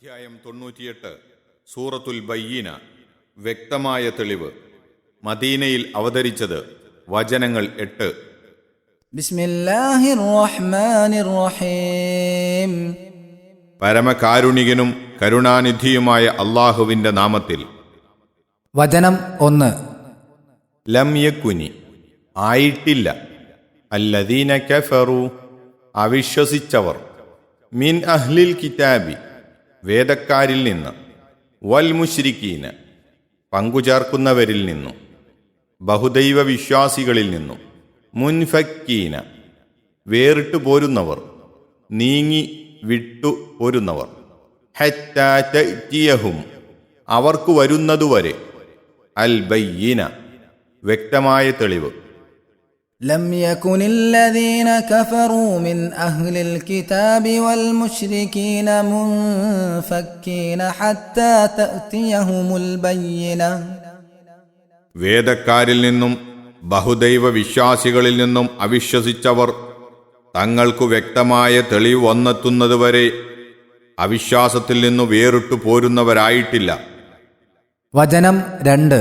അധ്യായം 98 സൂറത്തുൽ ബയ്യിന വ്യക്തമായ തെളിവ്. മദീനയിൽ അവതരിച്ചത് വചനങ്ങൾ 8. ബിസ്മില്ലാഹിർ റഹ്മാനിർ റഹീം. പരമകാരുണികനും കരുണാനിധിയുമായ അല്ലാഹുവിന്റെ നാമത്തിൽ. വചനം 1. ലം യകുനി ആയിട്ടില്ല, അല്ലദീന കഫറു അവിശ്വസിച്ചവർ, മിൻ അഹ്ലിൽ കിതാബി വേദക്കാരിൽ നിന്ന്, വൽ മുശ്രിക്കീന പങ്കുചേർക്കുന്നവരിൽ നിന്നു, ബഹുദൈവ വിശ്വാസികളിൽ നിന്നു, മുൻഫക്കീന വേറിട്ടു പോരുന്നവർ, നീങ്ങി വിട്ടു പോരുന്നവർ, ഹത്താ തഅ്തിയഹും അവർക്കു വരുന്നതുവരെ, അൽ ബയ്യിന വ്യക്തമായ തെളിവ്. لم يكن الذين كفروا من أهل الكتاب والمشركين منفكين حتى تأتيهم البينة. വേദക്കാരിൽ നിന്നും ബഹുദൈവ വിശ്വാസികളിൽ നിന്നും അവിശ്വസിച്ചവർ തങ്ങൾക്കു വ്യക്തമായ തെളിവ് വന്നെത്തുന്നതുവരെ അവിശ്വാസത്തിൽ നിന്നു വേറിട്ടു പോരുന്നവരായിട്ടില്ല. വചനം 2.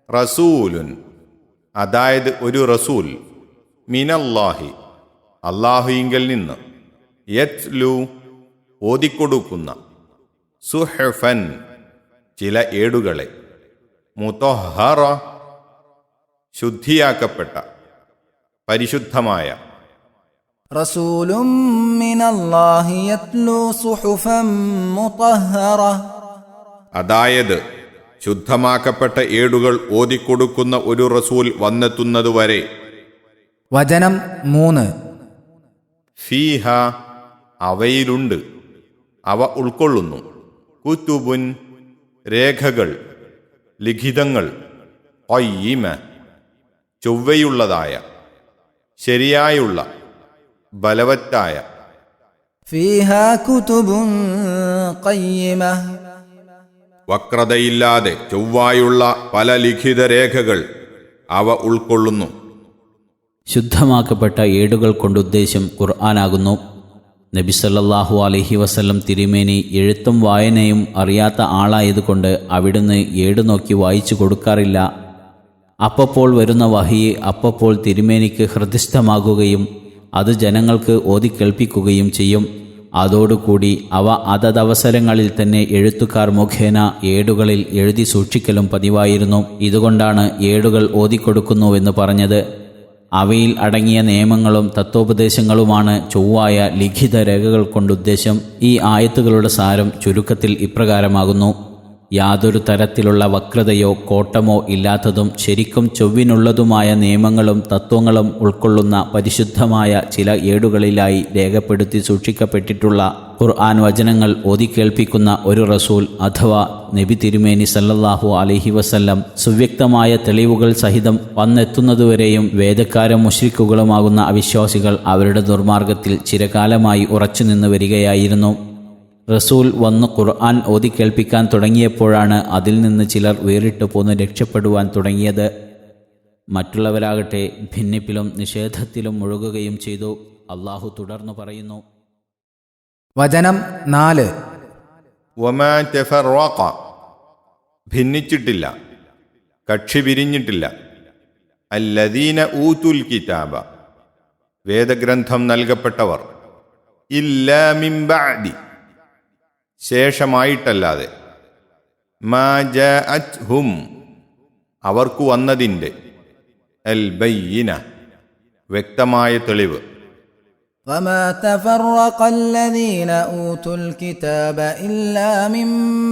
റസൂലുൻ അതായത് ഒരു റസൂൽ, മിനല്ലാഹി അല്ലാഹുവിങ്കൽ നിന്ന്, യത്ലു ഓതിക്കൊടുക്കുന്ന, സുഹഫൻ ചില ഏടുകളെ, മുതഹറ ശുദ്ധിയാക്കപ്പെട്ട പരിശുദ്ധമായ, റസൂലും മിനല്ലാഹി യത്ലു സുഹുഫൻ മുതഹറ അതായത് ശുദ്ധമാക്കപ്പെട്ട ഏടുകൾ ഓതിക്കൊടുക്കുന്ന ഒരു റസൂൽ വന്നെത്തുന്നതുവരെ. വചനം 3. ഫീഹ അവയിലുണ്ട്, അവ ഉൾക്കൊള്ളുന്നു, കുതുബുൻ രേഖകൾ, ലിഖിതങ്ങൾ, ഖയ്യിമ ചൊവ്വയുള്ളതായ, ശരിയായുള്ള, ബലവത്തായ. ഫീഹാ കുതുബുൻ ഖയ്യിമ വക്രതയില്ലാതെ ചൊവ്വായുള്ള പല ലിഖിത രേഖകൾ അവ ഉൾക്കൊള്ളുന്നു. ശുദ്ധമാക്കപ്പെട്ട ഏടുകൾ കൊണ്ടുദ്ദേശം ഖുർആനാകുന്നു. നബി സല്ലല്ലാഹു അലൈഹി വസല്ലം തിരുമേനി എഴുത്തും വായനയും അറിയാത്ത ആളായതുകൊണ്ട് അവിടുന്ന് ഏടു നോക്കി വായിച്ചു കൊടുക്കാറില്ല. അപ്പപ്പോൾ വരുന്ന വഹിയെ അപ്പപ്പോൾ തിരുമേനിക്ക് ഹൃദിസ്ഥമാകുകയും അത് ജനങ്ങൾക്ക് ഓതിക്കേൾപ്പിക്കുകയും ചെയ്യും. അതോടുകൂടി അവ അതതവസരങ്ങളിൽ തന്നെ എഴുത്തുകാർ മുഖേന ഏടുകളിൽ എഴുതി സൂക്ഷിക്കലും പതിവായിരുന്നു. ഇതുകൊണ്ടാണ് ഏടുകൾ ഓതിക്കൊടുക്കുന്നുവെന്ന് പറഞ്ഞത്. അവയിൽ അടങ്ങിയ നിയമങ്ങളും തത്വോപദേശങ്ങളുമാണ് ചൊവ്വായ ലിഖിത രേഖകൾ കൊണ്ടുദ്ദേശം. ഈ ആയത്തുകളുടെ സാരം ചുരുക്കത്തിൽ ഇപ്രകാരമാകുന്നു: യാതൊരു തരത്തിലുള്ള വക്രതയോ കോട്ടമോ ഇല്ലാത്തതും ശരിക്കും ചൊവ്വിനുള്ളതുമായ നിയമങ്ങളും തത്വങ്ങളും ഉൾക്കൊള്ളുന്ന പരിശുദ്ധമായ ചില ഏടുകളിലായി രേഖപ്പെടുത്തി സൂക്ഷിക്കപ്പെട്ടിട്ടുള്ള ഖുർആൻ വചനങ്ങൾ ഓതിക്കേൾപ്പിക്കുന്ന ഒരു റസൂൽ അഥവാ നബി തിരുമേനി സല്ലല്ലാഹു അലൈഹി വസല്ലം സുവ്യക്തമായ തെളിവുകൾ സഹിതം വന്നെത്തുന്നതുവരെയും വേദക്കാരും മുശ്രിക്കുകളുമാകുന്ന അവിശ്വാസികൾ അവരുടെ ദുർമാർഗത്തിൽ ചിരകാലമായി ഉറച്ചുനിന്ന് വരികയായിരുന്നു. റസൂൽ വന്ന് ഖുർആൻ ഓതിക്കേൾപ്പിക്കാൻ തുടങ്ങിയപ്പോഴാണ് അതിൽ നിന്ന് ചിലർ വേറിട്ട് പോന്ന് രക്ഷപ്പെടുവാൻ തുടങ്ങിയത്. മറ്റുള്ളവരാകട്ടെ ഭിന്നിപ്പിലും നിഷേധത്തിലും മുഴുകുകയും ചെയ്തു. അള്ളാഹു തുടർന്നു പറയുന്നു. വചനം 4. വമാ തഫറഖ ഭിന്നിച്ചിട്ടില്ല, കക്ഷി പിരിഞ്ഞിട്ടില്ല, അല്ലദീന ഊതുൽ കിതാബ വേദഗ്രന്ഥം നൽകപ്പെട്ടവർ, ഇല്ലാ മിൻ ബഅദി ശേഷമായിട്ടല്ലാതെ, മാ ജാഅത്ഹും അവർക്കു വന്നതിൻ്റെ, അൽ ബയ്യിന വ്യക്തമായ തെളിവ്. وما تفرق الذين أوتوا الكتاب إلا من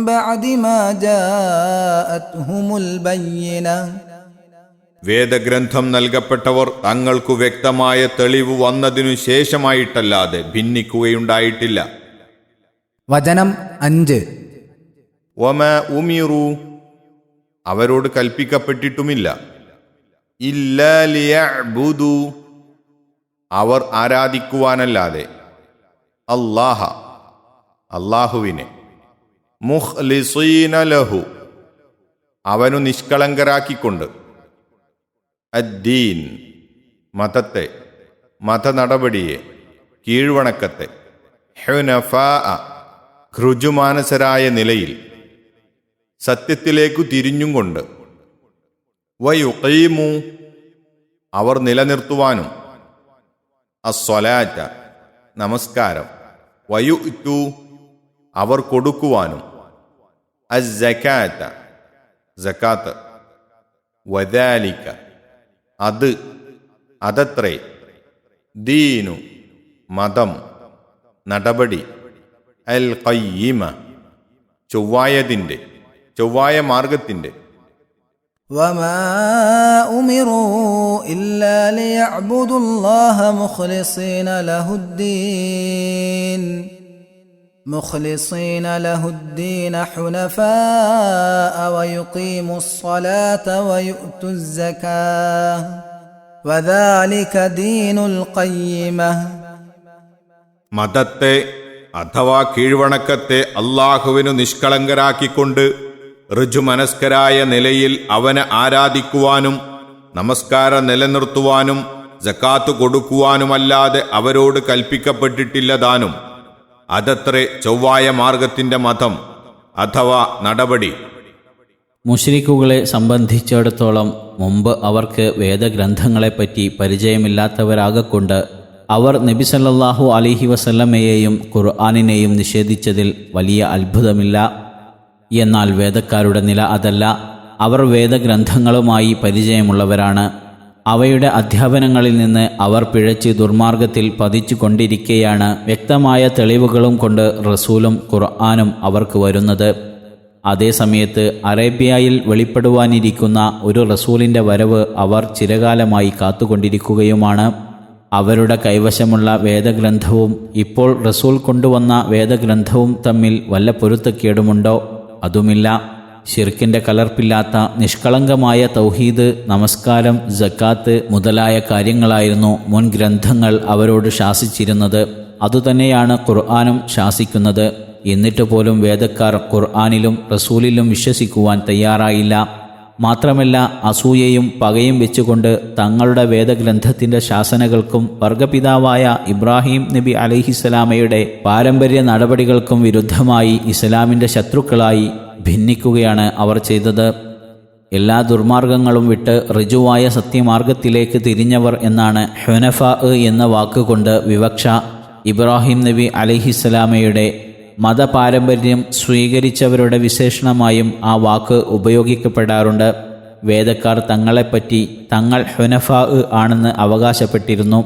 بعد ما جاءتهم البينة. വേദഗ്രന്ഥം നൽകപ്പെട്ടവർ തങ്ങൾക്കു വ്യക്തമായ തെളിവ് വന്നതിനു ശേഷമായിട്ടല്ലാതെ ഭിന്നിക്കുകയുണ്ടായിട്ടില്ല. വചനം 5. വമാ ഉമിറു അവരോട് കൽപ്പിക്കപ്പെട്ടിട്ടുമില്ല, ഇല്ലാ ലിയഅ്ബുദു അവർ ആരാധിക്കുവാനല്ലാതെ, അല്ലാഹ അല്ലാഹുവിനെ, മുഖ്ലിസീന ലഹു അവനു നിഷ്കളങ്കരാക്കിക്കൊണ്ട്, അദ്ദീൻ മതത്തെ, മതനടപടിയെ, കീഴ്വണക്കത്തെ, ഹുനഫാ ഋജുമാനസരായ നിലയിൽ സത്യത്തിലേക്കു തിരിഞ്ഞും കൊണ്ട് വയുഖീമു അവർ നിലനിർത്തുവാനും അസ്സലാത്ത നമസ്കാരം വയുഅ്തു അവർ കൊടുക്കുവാനും അസ്സകാത്ത സകാത്ത് വദാലിക അതത്രേ ദീനു മതം നടപടി അൽ ഖയ്യിമ ചൊവ്വായ മാർഗത്തിൻ്റെ وما أمروا إلا ليعبدوا الله مخلصين له الدين حنفاء ويقيموا الصلاة ويؤتوا الزكاة وذلك دين القيمة. മതത്തെ അഥവാ കീഴ്വണക്കത്തെ അള്ളാഹുവിനു നിഷ്കളങ്കരാക്കിക്കൊണ്ട് ഋജുമനസ്കരായ നിലയിൽ അവനെ ആരാധിക്കുവാനും നമസ്കാരം നിലനിർത്തുവാനും സക്കാത്ത് കൊടുക്കുവാനുമല്ലാതെ അവരോട് കൽപ്പിക്കപ്പെട്ടിട്ടില്ലതാനും അതത്രേ ചൊവ്വായ മാർഗത്തിൻ്റെ മതം അഥവാ നടപടി. മുശ്രിക്കുകളെ സംബന്ധിച്ചിടത്തോളം മുമ്പ് അവർക്ക് വേദഗ്രന്ഥങ്ങളെപ്പറ്റി പരിചയമില്ലാത്തവരാകൊണ്ട് അവർ നബി സല്ലല്ലാഹു അലൈഹി വസല്ലമയെയും ഖുർആനിനെയും നിഷേധിച്ചതിൽ വലിയ അത്ഭുതമില്ല. എന്നാൽ വേദക്കാരുടെ നില അതല്ല. അവർ വേദഗ്രന്ഥങ്ങളുമായി പരിചയമുള്ളവരാണ്. അവയുടെ അധ്യാപനങ്ങളിൽ നിന്ന് അവർ പിഴച്ച് ദുർമാർഗത്തിൽ പതിച്ചു കൊണ്ടിരിക്കെയാണ് വ്യക്തമായ തെളിവുകളും കൊണ്ട് റസൂലും ഖുർആനും അവർക്ക് വരുന്നത്. അതേസമയത്ത് അറേബ്യയിൽ വെളിപ്പെടുവാനിരിക്കുന്ന ഒരു റസൂലിൻ്റെ വരവ് അവർ ചിരകാലമായി കാത്തുകൊണ്ടിരിക്കുകയുമാണ്. അവരുടെ കൈവശമുള്ള വേദഗ്രന്ഥവും ഇപ്പോൾ റസൂൽ കൊണ്ടുവന്ന വേദഗ്രന്ഥവും തമ്മിൽ വല്ല പൊരുത്തക്കേടുമുണ്ടോ? അതുമില്ല. ശിർക്കിൻ്റെ കലർപ്പില്ലാത്ത നിഷ്കളങ്കമായ തൗഹീദ്, നമസ്കാരം, സക്കാത്ത് മുതലായ കാര്യങ്ങളായിരുന്നു മുൻ ഗ്രന്ഥങ്ങൾ അവരോട് ശാസിച്ചിരുന്നത്. അതുതന്നെയാണ് ഖുർആനും ശാസിക്കുന്നത്. എന്നിട്ട് പോലും വേദക്കാർ ഖുർആനിലും റസൂലിലും വിശ്വസിക്കുവാൻ തയ്യാറായില്ല. മാത്രമല്ല, അസൂയയും പകയും വെച്ചുകൊണ്ട് തങ്ങളുടെ വേദഗ്രന്ഥത്തിൻ്റെ ശാസനകൾക്കും വർഗപിതാവായ ഇബ്രാഹിം നബി അലൈഹിസ്സലാമയുടെ പാരമ്പര്യ നടപടികൾക്കും വിരുദ്ധമായി ഇസ്ലാമിൻ്റെ ശത്രുക്കളായി ഭിന്നിക്കുകയാണ് അവർ ചെയ്തത്. എല്ലാ ദുർമാർഗങ്ങളും വിട്ട് ഋജുവായ സത്യമാർഗത്തിലേക്ക് തിരിഞ്ഞവർ എന്നാണ് ഹുനഫാ എന്ന വാക്കുകൊണ്ട് വിവക്ഷ. ഇബ്രാഹിം നബി അലൈഹിസ്സലാമയുടെ മതപാരമ്പര്യം സ്വീകരിച്ചവരുടെ വിശേഷണമായും ആ വാക്ക് ഉപയോഗിക്കപ്പെടാറുണ്ട്. വേദക്കാർ തങ്ങളെപ്പറ്റി തങ്ങൾ ഹുനഫാ ആണെന്ന് അവകാശപ്പെട്ടിരുന്നു.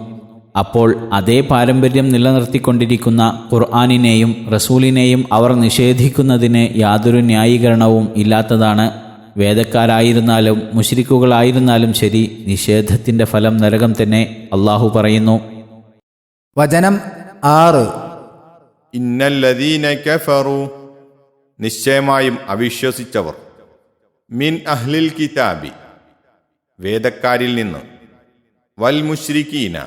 അപ്പോൾ അതേ പാരമ്പര്യം നിലനിർത്തിക്കൊണ്ടിരിക്കുന്ന ഖുർആനിനെയും റസൂലിനെയും അവർ നിഷേധിക്കുന്നതിന് യാതൊരു ന്യായീകരണവും ഇല്ലാത്തതാണ്. വേദക്കാരായിരുന്നാലും മുശ്രിക്കുകളായിരുന്നാലും ശരി, നിഷേധത്തിൻ്റെ ഫലം നരകം തന്നെ. അള്ളാഹു പറയുന്നു. വചനം 6. ഇന്നല്ലദീന കഫറു നിശ്ചയമായും അവിശ്വസിച്ചവർ മിൻ അഹ്ലിൽ കിതാബി വേദക്കാരിൽ നിന്ന് വൽ മുശ്രിക്കീന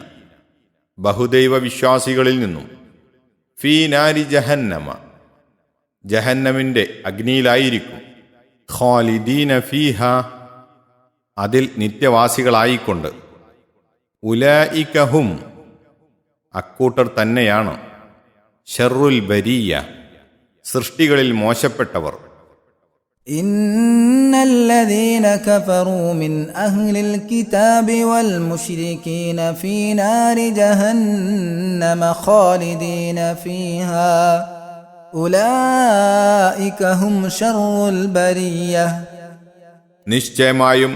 ബഹുദൈവ വിശ്വാസികളിൽ നിന്നും ഫീ നാരി ജഹന്നമ ജഹന്നമിൻ്റെ അഗ്നിയിലായിരിക്കും ഖാലിദീന ഫീഹ അതിൽ നിത്യവാസികളായിക്കൊണ്ട് ഉലൈക ഹും അക്കൂട്ടർ തന്നെയാണ് ശർറുൽ ബരിയ സൃഷ്ടികളിൽ മോശപ്പെട്ടവർ. ഇന്നല്ലദീന കഫറൂ മിൻ അഹ്ലിൽ കിതാബി വൽ മുശ്രികീന ഫീ നാരി ജഹന്നമ ഖാലിദീന ഫീഹാ ഉലൈക ഹും ശർറുൽ ബരിയ നിശ്ചയമായും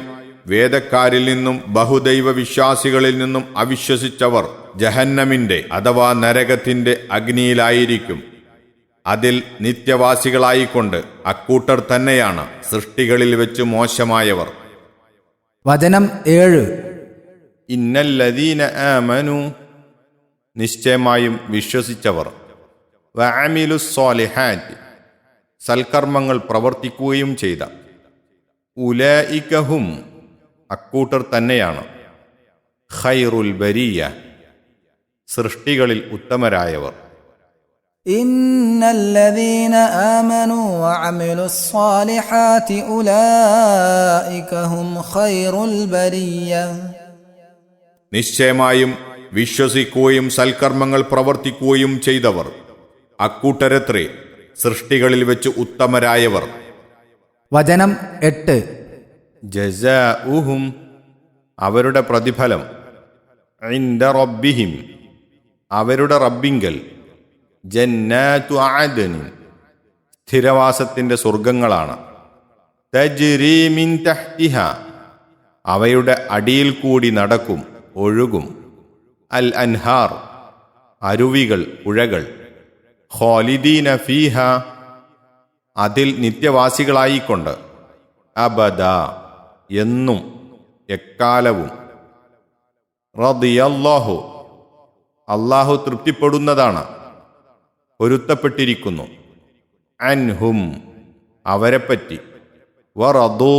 വേദക്കാരിൽ നിന്നും ബഹുദൈവ വിശ്വാസികളിൽ നിന്നും അവിശ്വസിച്ചവർ ജഹന്നമിൻ്റെ അഥവാ നരകത്തിൻ്റെ അഗ്നിയിലായിരിക്കും. അതിൽ നിത്യവാസികളായിക്കൊണ്ട് അക്കൂട്ടർ തന്നെയാണ് സൃഷ്ടികളിൽ വെച്ച് മോശമായവർ. വചനം 7. ഇന്നല്ലദീന ആമനു നിശ്ചയമായും വിശ്വസിച്ചവർ വഅമിലുസ്സാലിഹാത്ത് സൽക്കർമ്മങ്ങൾ പ്രവർത്തിക്കുകയും ചെയ്ത ഉലൈക ഹും അക്കൂട്ടർ തന്നെയാണ് ഖൈറുൽ ബരിയ സൃഷ്ടികളിൽ ഉത്തമരായവർ. ഇന്നല്ലദീന ആമനു വഅമിലുസ്സാലിഹാത്തി ഉലൈക ഹും ഖൈറുൽ ബരിയ നിശ്ചയമായും വിശ്വസിക്കുകയും സൽക്കർമ്മങ്ങൾ പ്രവർത്തിക്കുകയും ചെയ്തവർ അക്കൂട്ടരത്രേ സൃഷ്ടികളിൽ വെച്ച് ഉത്തമരായവർ. വചനം 8. ജസാഉഹും അവരുടെ പ്രതിഫലം, ഇൻദ റബ്ബിഹിം അവരുടെ റബ്ബിങ്കൽ, ജന്നാതു അദ്നിൻ സ്ഥിരവാസത്തിൻ്റെ സ്വർഗങ്ങളാണ്, തജ്രീ മിൻ തഹ്തിഹ അവയുടെ അടിയിൽ കൂടി നടക്കും ഒഴുകും, അൽ അൻഹാർ അരുവികൾ പുഴകൾ, ഖാലിദീന ഫീഹ അതിൽ നിത്യവാസികളായിക്കൊണ്ട്, അബദ എന്നും എക്കാലവും, റളിയല്ലാഹു അല്ലാഹു തൃപ്തിപ്പെടുന്നതാണ്, പൊരുത്തപ്പെട്ടിരിക്കുന്നു, അൻഹും അവരെപ്പറ്റി, വറദു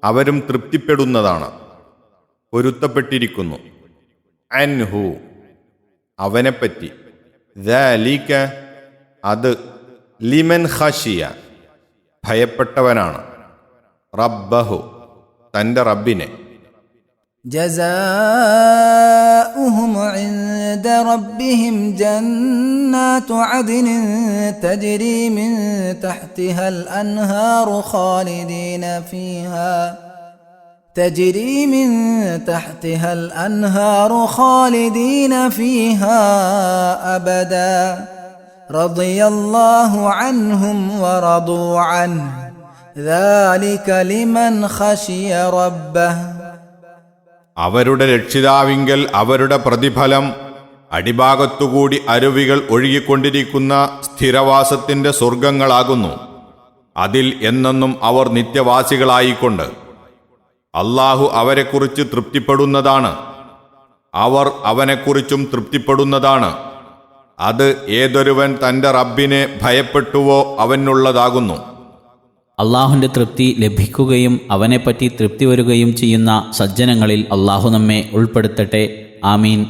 അവരും തൃപ്തിപ്പെടുന്നതാണ്, പൊരുത്തപ്പെട്ടിരിക്കുന്നു, അൻഹു അവനെപ്പറ്റി, ദാലിക അത്, ലിമൻ ഖശിയ ഭയപ്പെട്ടവനാണ്, റബ്ബഹു തൻ്റെ റബ്ബിനെ. جزاؤهم عند ربهم جنات عدن تجري من تحتها الأنهار خالدين فيها أبدا رضي الله عنهم ورضوا عنه ذلك لمن خشي ربه. അവരുടെ രക്ഷിതാവിങ്കൽ അവരുടെ പ്രതിഫലം അടിഭാഗത്തുകൂടി അരുവികൾ ഒഴുകിക്കൊണ്ടിരിക്കുന്ന സ്ഥിരവാസത്തിൻ്റെ സ്വർഗങ്ങളാകുന്നു. അതിൽ എന്നെന്നും അവർ നിത്യവാസികളായിക്കൊണ്ട് അല്ലാഹു അവരെക്കുറിച്ച് തൃപ്തിപ്പെടുന്നതാണ്, അവർ അവനെക്കുറിച്ചും തൃപ്തിപ്പെടുന്നതാണ്. അത് ഏതൊരുവൻ തൻ്റെ റബ്ബിനെ ഭയപ്പെട്ടുവോ അവനുള്ളതാകുന്നു. അള്ളാഹുവിൻ്റെ തൃപ്തി ലഭിക്കുകയും അവനെപ്പറ്റി തൃപ്തി വരികയും ചെയ്യുന്ന സജ്ജനങ്ങളിൽ അള്ളാഹു നമ്മെ ഉൾപ്പെടുത്തട്ടെ. ആമീൻ.